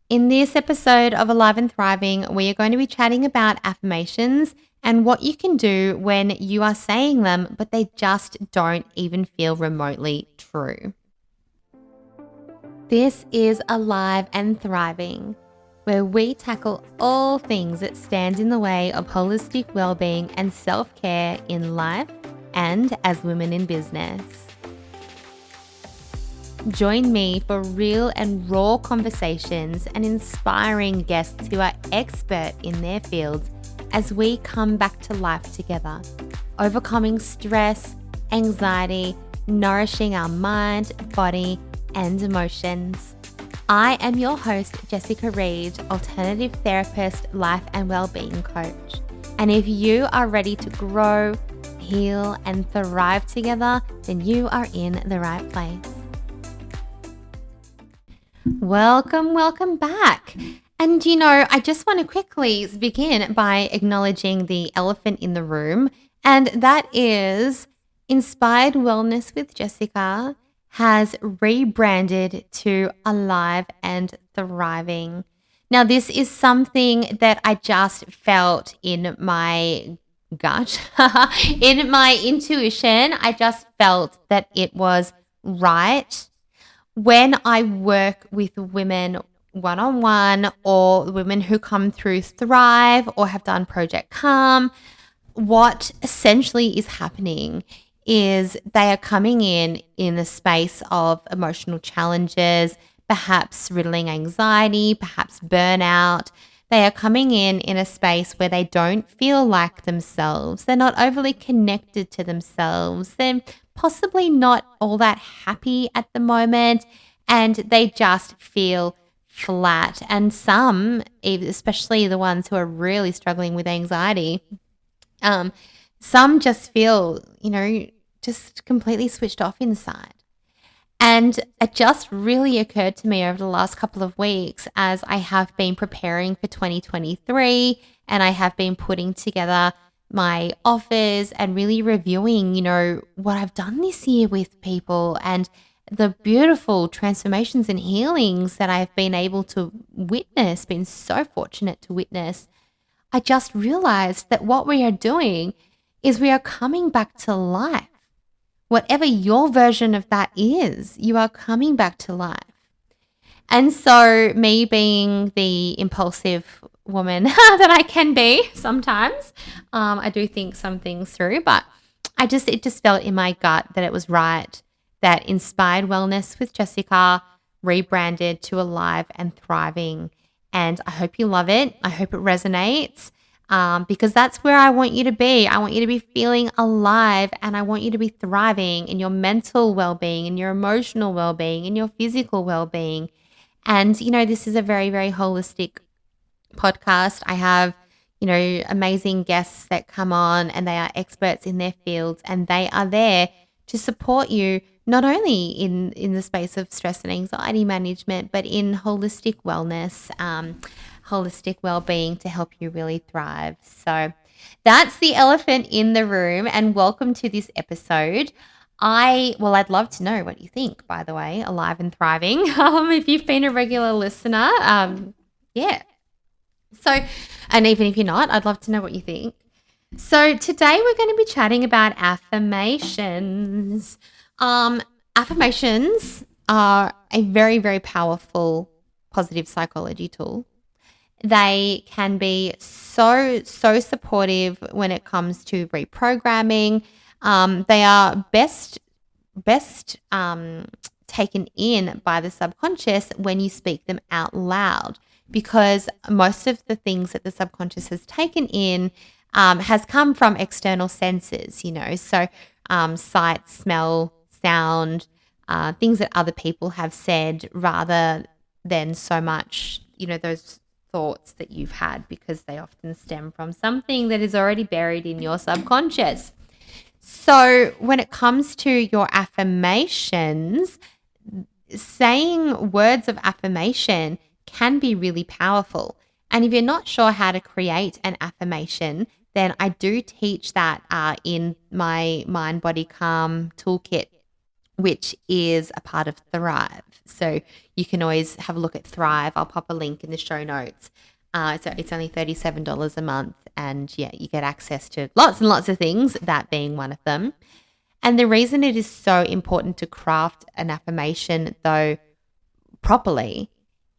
In this episode of Alive and Thriving, we are going to be chatting about affirmations and what you can do when you are saying them, but they just don't even feel remotely true. This is Alive and Thriving, where we tackle all things that stand in the way of holistic well-being and self-care in life and as women in business. Join me for real and raw conversations and inspiring guests who are expert in their fields as we come back to life together, overcoming stress, anxiety, nourishing our mind, body, and emotions. I am your host, Jessica Reed, alternative therapist, life and wellbeing coach. And if you are ready to grow, heal, and thrive together, then you are in the right place. Welcome back. And I just want to quickly begin by acknowledging the elephant in the room, and that is Inspired Wellness with Jessica has rebranded to Alive and Thriving. Now, this is something that I just felt in my gut, in my intuition. I just felt that it was right. When I work with women one-on-one or women who come through Thrive or have done Project Calm, what essentially is happening is they are coming in the space of emotional challenges, perhaps riddling anxiety, perhaps burnout. They are coming in a space where they don't feel like themselves. They're not overly connected to themselves. They're possibly not all that happy at the moment, and they just feel flat. And some, especially the ones who are really struggling with anxiety, some just feel, just completely switched off inside. And it just really occurred to me over the last couple of weeks as I have been preparing for 2023 and I have been putting together my offers and really reviewing, what I've done this year with people and the beautiful transformations and healings that I've been able to witness, been so fortunate to witness. I just realized that what we are doing is we are coming back to life. Whatever your version of that is, you are coming back to life. And so me being the impulsive woman that I can be sometimes, I do think some things through, but it just felt in my gut that it was right that Inspired Wellness with Jessica rebranded to Alive and Thriving. And I hope you love it. I hope it resonates. Because that's where I want you to be. I want you to be feeling alive, and I want you to be thriving in your mental well-being, in your emotional well-being, in your physical well-being. And, this is a very, very holistic podcast. I have, amazing guests that come on and they are experts in their fields, and they are there to support you not only in the space of stress and anxiety management, but in holistic wellness, holistic well-being to help you really thrive. So that's the elephant in the room, and welcome to this episode. I'd love to know what you think, by the way, Alive and Thriving. If you've been a regular listener, yeah. So, and even if you're not, I'd love to know what you think. So today we're going to be chatting about affirmations. Affirmations are a very, very powerful positive psychology tool. They can be so supportive when it comes to reprogramming. They are best taken in by the subconscious when you speak them out loud, because most of the things that the subconscious has taken in has come from external senses, so sight, smell, sound, things that other people have said, rather than so much, those thoughts that you've had, because they often stem from something that is already buried in your subconscious. So when it comes to your affirmations, saying words of affirmation can be really powerful. And if you're not sure how to create an affirmation, then I do teach that in my Mind Body Calm toolkit, which is a part of Thrive. So you can always have a look at Thrive. I'll pop a link in the show notes. So it's only $37 a month. And yeah, you get access to lots and lots of things, that being one of them. And the reason it is so important to craft an affirmation, though, properly,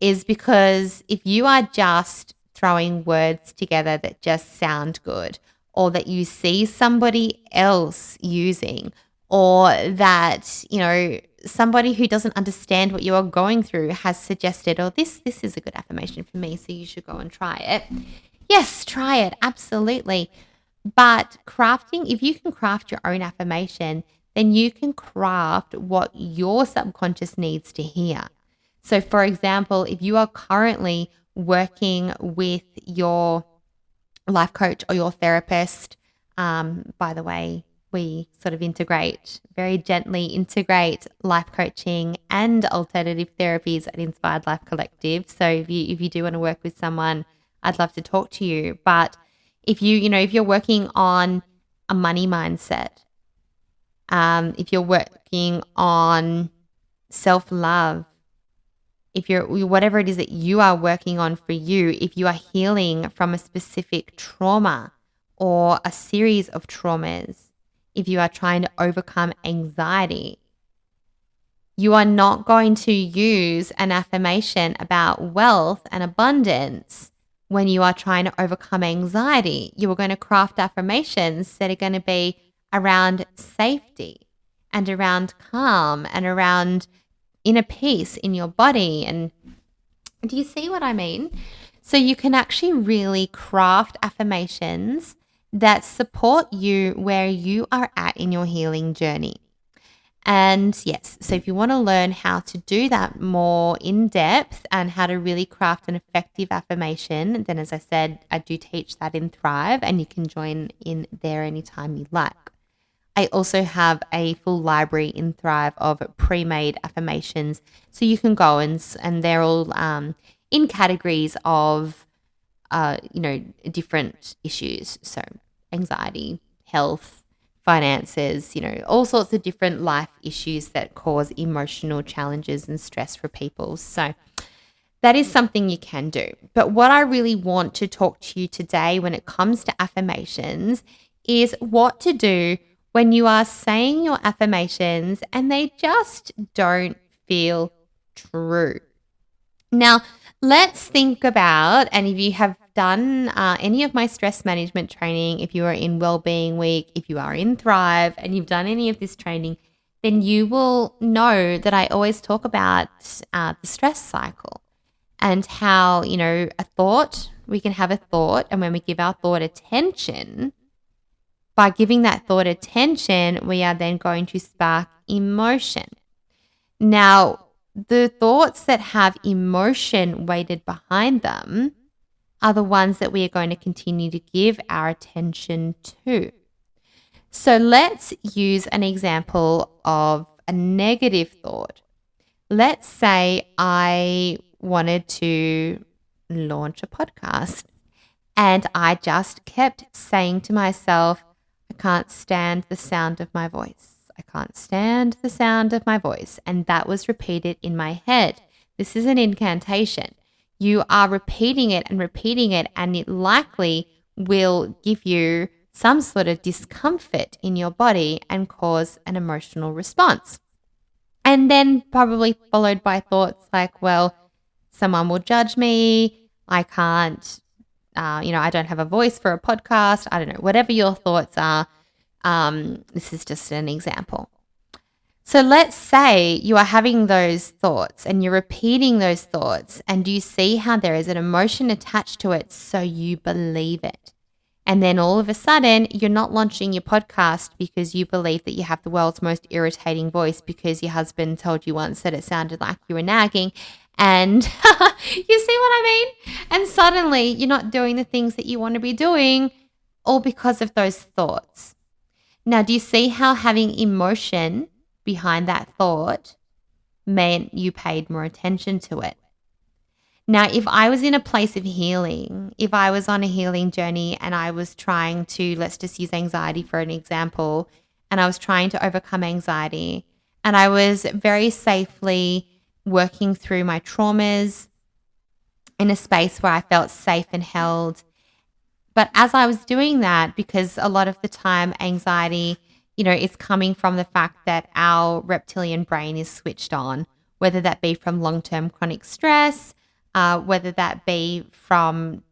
is because if you are just throwing words together that just sound good, or that you see somebody else using, or that, somebody who doesn't understand what you are going through has suggested, oh, this is a good affirmation for me, so you should go and try it. Yes, try it. Absolutely. But if you can craft your own affirmation, then you can craft what your subconscious needs to hear. So, for example, if you are currently working with your life coach or your therapist, by the way, we sort of very gently integrate life coaching and alternative therapies at Inspired Life Collective. So if you do want to work with someone, I'd love to talk to you. But if you're working on a money mindset, if you're working on self-love, if whatever it is that you are working on for you, if you are healing from a specific trauma or a series of traumas, if you are trying to overcome anxiety, you are not going to use an affirmation about wealth and abundance when you are trying to overcome anxiety. You are going to craft affirmations that are going to be around safety and around calm and around inner peace in your body. And do you see what I mean? So you can actually really craft affirmations that support you where you are at in your healing journey. And yes, so if you want to learn how to do that more in depth and how to really craft an effective affirmation, then as I said, I do teach that in Thrive, and you can join in there anytime you like. I also have a full library in Thrive of pre-made affirmations. So you can go and they're all in categories of, different issues. So anxiety, health, finances, all sorts of different life issues that cause emotional challenges and stress for people. So that is something you can do. But what I really want to talk to you today when it comes to affirmations is what to do when you are saying your affirmations and they just don't feel true. Now, let's think about, and if you have done any of my stress management training, if you are in Wellbeing Week, if you are in Thrive and you've done any of this training, then you will know that I always talk about the stress cycle and how, we can have a thought, and when we give our thought attention, by giving that thought attention, we are then going to spark emotion. Now, the thoughts that have emotion weighted behind them are the ones that we are going to continue to give our attention to. So let's use an example of a negative thought. Let's say I wanted to launch a podcast and I just kept saying to myself, I can't stand the sound of my voice. I can't stand the sound of my voice. And that was repeated in my head. This is an incantation. You are repeating it, and it likely will give you some sort of discomfort in your body and cause an emotional response. And then probably followed by thoughts like, well, someone will judge me. I can't, I don't have a voice for a podcast. I don't know, whatever your thoughts are. This is just an example. So let's say you are having those thoughts and you're repeating those thoughts, and you see how there is an emotion attached to it, so you believe it. And then all of a sudden, you're not launching your podcast because you believe that you have the world's most irritating voice because your husband told you once that it sounded like you were nagging. And you see what I mean? And suddenly you're not doing the things that you want to be doing, all because of those thoughts. Now, do you see how having emotion behind that thought meant you paid more attention to it? Now, if I was in a place of healing, if I was on a healing journey and I was trying to, let's just use anxiety for an example, and I was trying to overcome anxiety, and I was very safely working through my traumas in a space where I felt safe and held. But as I was doing that, because a lot of the time anxiety, is coming from the fact that our reptilian brain is switched on, whether that be from long-term chronic stress, whether that be from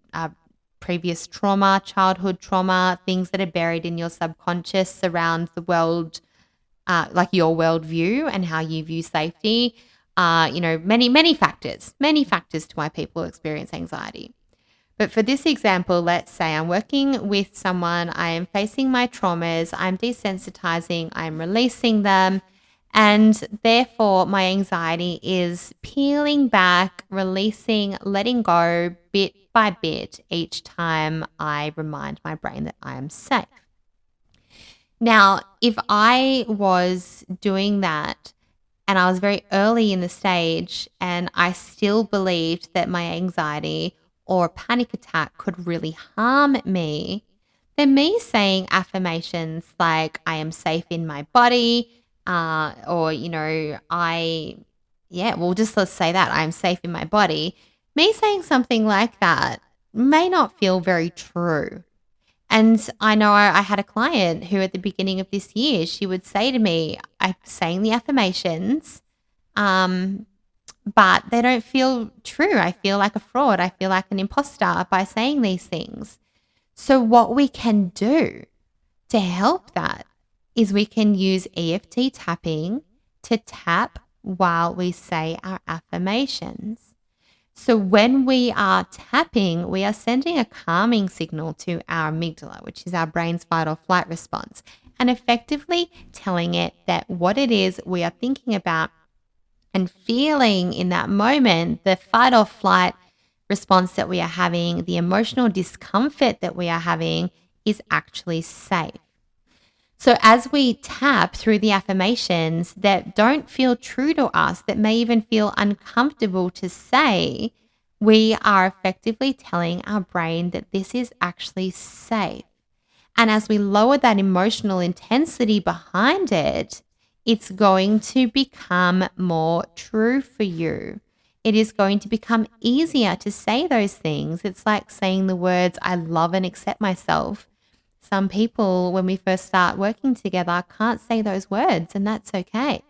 previous trauma, childhood trauma, things that are buried in your subconscious around the world, like your worldview and how you view safety. Many factors to why people experience anxiety. But for this example, let's say I'm working with someone, I am facing my traumas, I'm desensitizing, I'm releasing them, and therefore my anxiety is peeling back, releasing, letting go bit by bit each time I remind my brain that I am safe. Now, if I was doing that and I was very early in the stage and I still believed that my anxiety or a panic attack could really harm me, then me saying affirmations like I am safe in my body, let's say that I am safe in my body. Me saying something like that may not feel very true. And I know I had a client who at the beginning of this year, she would say to me, I'm saying the affirmations, but they don't feel true. I feel like a fraud. I feel like an imposter by saying these things. So what we can do to help that is we can use EFT tapping to tap while we say our affirmations. So when we are tapping, we are sending a calming signal to our amygdala, which is our brain's fight or flight response, and effectively telling it that what it is we are thinking about and feeling in that moment, the fight or flight response that we are having, the emotional discomfort that we are having is actually safe. So as we tap through the affirmations that don't feel true to us, that may even feel uncomfortable to say, we are effectively telling our brain that this is actually safe. And as we lower that emotional intensity behind it, it's going to become more true for you. It is going to become easier to say those things. It's like saying the words, I love and accept myself. Some people, when we first start working together, can't say those words, and that's okay.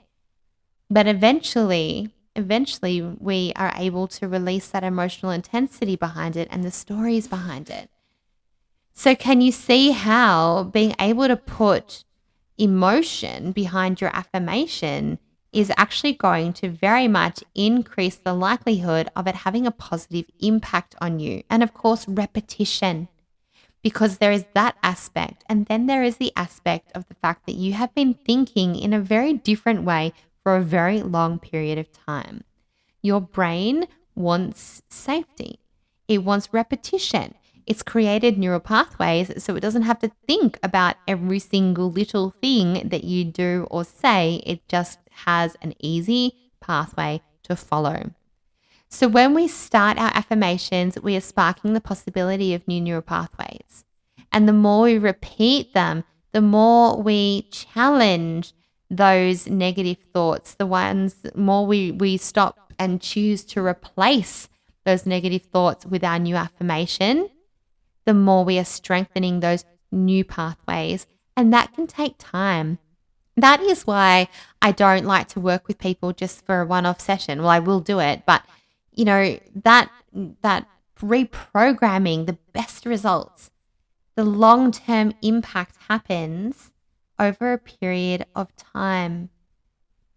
But eventually we are able to release that emotional intensity behind it and the stories behind it. So can you see how being able to put emotion behind your affirmation is actually going to very much increase the likelihood of it having a positive impact on you? And of course, repetition. Because there is that aspect. And then there is the aspect of the fact that you have been thinking in a very different way for a very long period of time. Your brain wants safety. It wants repetition. It's created neural pathways so it doesn't have to think about every single little thing that you do or say. It just has an easy pathway to follow. So when we start our affirmations, we are sparking the possibility of new neural pathways. And the more we repeat them, the more we challenge those negative thoughts, more we stop and choose to replace those negative thoughts with our new affirmation, the more we are strengthening those new pathways. And that can take time. That is why I don't like to work with people just for a one-off session. Well, I will do it, but that reprogramming, the best results, the long-term impact happens over a period of time.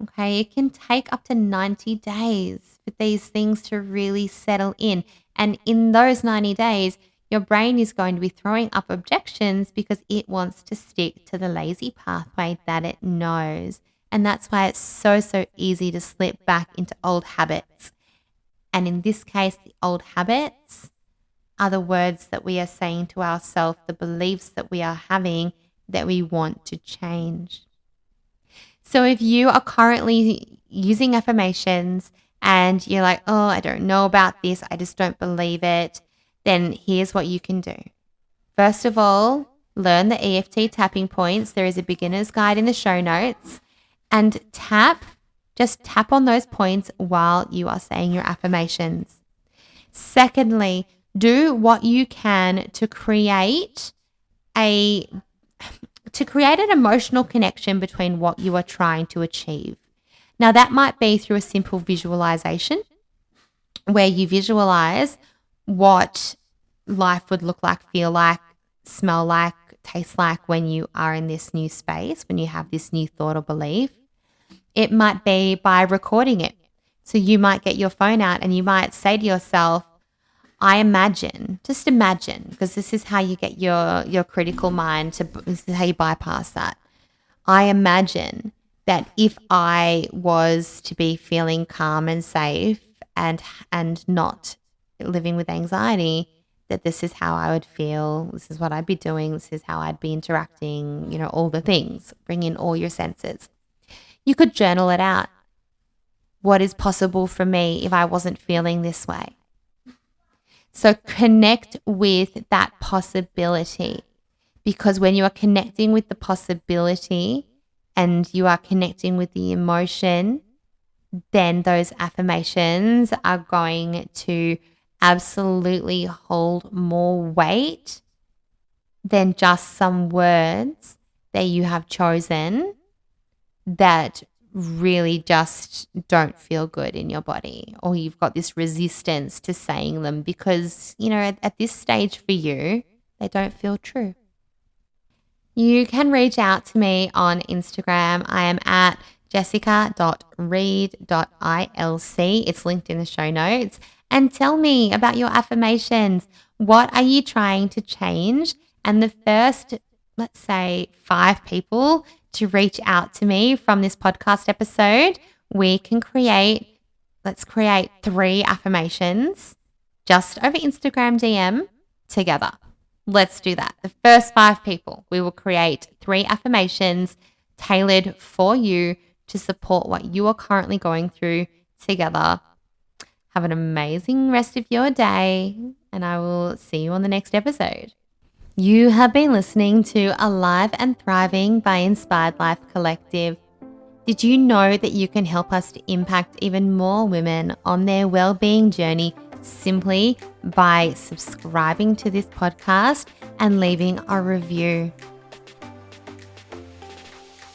Okay, it can take up to 90 days for these things to really settle in. And in those 90 days, your brain is going to be throwing up objections because it wants to stick to the lazy pathway that it knows. And that's why it's so easy to slip back into old habits. And in this case, the old habits are the words that we are saying to ourselves, the beliefs that we are having that we want to change. So if you are currently using affirmations and you're like, oh, I don't know about this, I just don't believe it, then here's what you can do. First of all, learn the EFT tapping points. There is a beginner's guide in the show notes, and tap Just tap on those points while you are saying your affirmations. Secondly, do what you can to create an emotional connection between what you are trying to achieve. Now, that might be through a simple visualization where you visualize what life would look like, feel like, smell like, taste like when you are in this new space, when you have this new thought or belief. It might be by recording it. So you might get your phone out and you might say to yourself, I imagine, just imagine, because this is how you get your critical mind this is how you bypass that. I imagine that if I was to be feeling calm and safe and not living with anxiety, that this is how I would feel. This is what I'd be doing. This is how I'd be interacting, all the things. Bring in all your senses. You could journal it out. What is possible for me if I wasn't feeling this way? So connect with that possibility, because when you are connecting with the possibility and you are connecting with the emotion, then those affirmations are going to absolutely hold more weight than just some words that you have chosen that really just don't feel good in your body, or you've got this resistance to saying them because, at this stage for you, they don't feel true. You can reach out to me on Instagram. I am at jessica.reed.ilc. It's linked in the show notes. And tell me about your affirmations. What are you trying to change? And the first, let's say, 5 people to reach out to me from this podcast episode, let's create 3 affirmations just over Instagram DM together. Let's do that. The first 5 people, we will create 3 affirmations tailored for you to support what you are currently going through together. Have an amazing rest of your day, and I will see you on the next episode. You have been listening to Alive and Thriving by Inspired Life Collective. Did you know that you can help us to impact even more women on their well-being journey simply by subscribing to this podcast and leaving a review?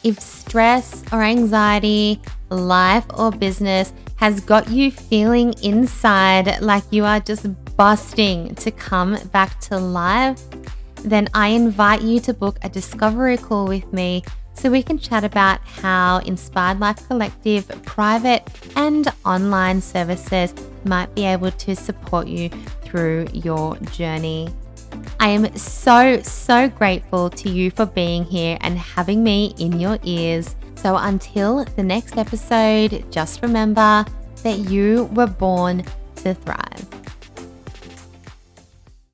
If stress or anxiety, life or business has got you feeling inside like you are just busting to come back to life, then I invite you to book a discovery call with me so we can chat about how Inspired Life Collective private and online services might be able to support you through your journey. I am so, so grateful to you for being here and having me in your ears. So until the next episode, just remember that you were born to thrive.